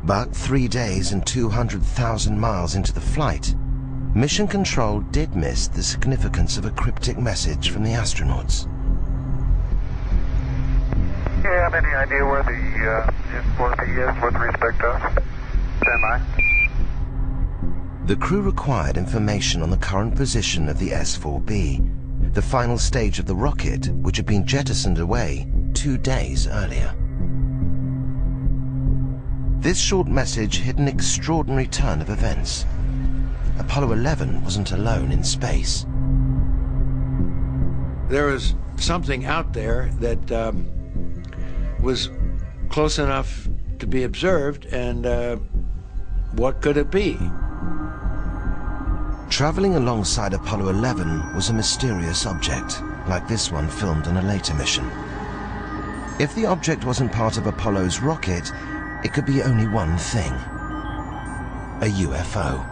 But 3 days and 200,000 miles into the flight, Mission Control did miss the significance of a cryptic message from the astronauts. Do you have any idea where the S4B is with respect to us? Stand by. The crew required information on the current position of the S4B, the final stage of the rocket which had been jettisoned away 2 days earlier. This short message hid an extraordinary turn of events. Apollo 11 wasn't alone in space. There was something out there that was close enough to be observed, and what could it be? Traveling alongside Apollo 11 was a mysterious object, like this one filmed on a later mission. If the object wasn't part of Apollo's rocket, it could be only one thing: a UFO.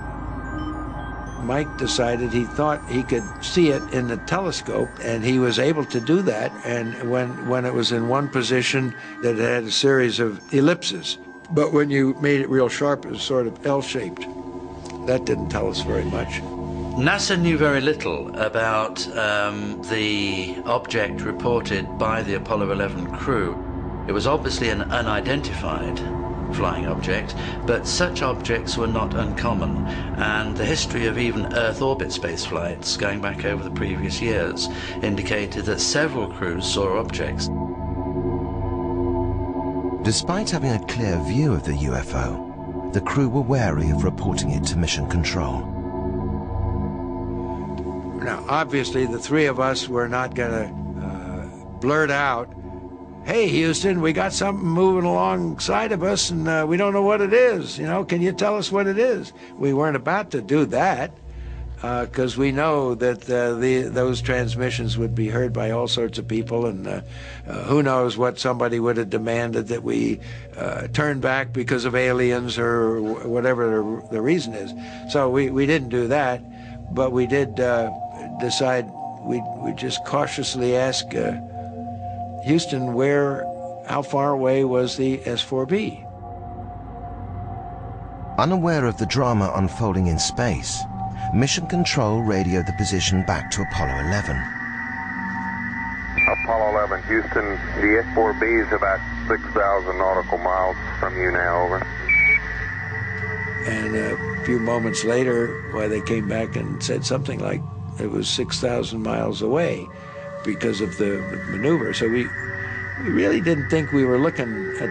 Mike decided he thought he could see it in the telescope, and he was able to do that. And when it was in one position, that it had a series of ellipses. But when you made it real sharp, it was sort of L-shaped. That didn't tell us very much. NASA knew very little about the object reported by the Apollo 11 crew. It was obviously an unidentified flying object, but such objects were not uncommon, and the history of even Earth orbit space flights going back over the previous years indicated that several crews saw objects. Despite having a clear view of the UFO, the crew were wary of reporting it to Mission Control. Now, obviously, the three of us were not going to blurt out, "Hey, Houston, we got something moving alongside of us, and we don't know what it is. You know, can you tell us what it is?" We weren't about to do that, because we know that those transmissions would be heard by all sorts of people, and who knows what somebody would have demanded that we turn back because of aliens or whatever the reason is. So we didn't do that, but we did decide we'd just cautiously ask Houston, how far away was the S4B? Unaware of the drama unfolding in space, Mission Control radioed the position back to Apollo 11. Apollo 11, Houston, the S4B is about 6,000 nautical miles from you now, over. And a few moments later, they came back and said something like it was 6,000 miles away because of the maneuver. So we really didn't think we were looking at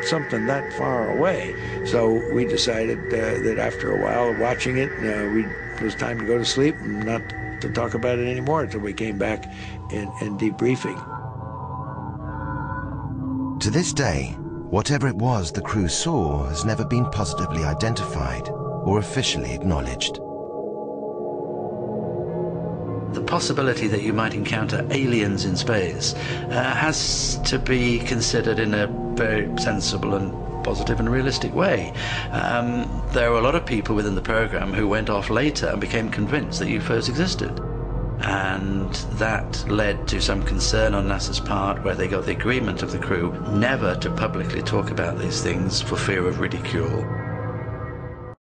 something that far away. So we decided that after a while of watching it, it was time to go to sleep and not to talk about it anymore until we came back and debriefing. To this day, whatever it was the crew saw has never been positively identified or officially acknowledged. The possibility that you might encounter aliens in space has to be considered in a very sensible and positive and realistic way. There were a lot of people within the program who went off later and became convinced that UFOs existed. And that led to some concern on NASA's part, where they got the agreement of the crew never to publicly talk about these things for fear of ridicule.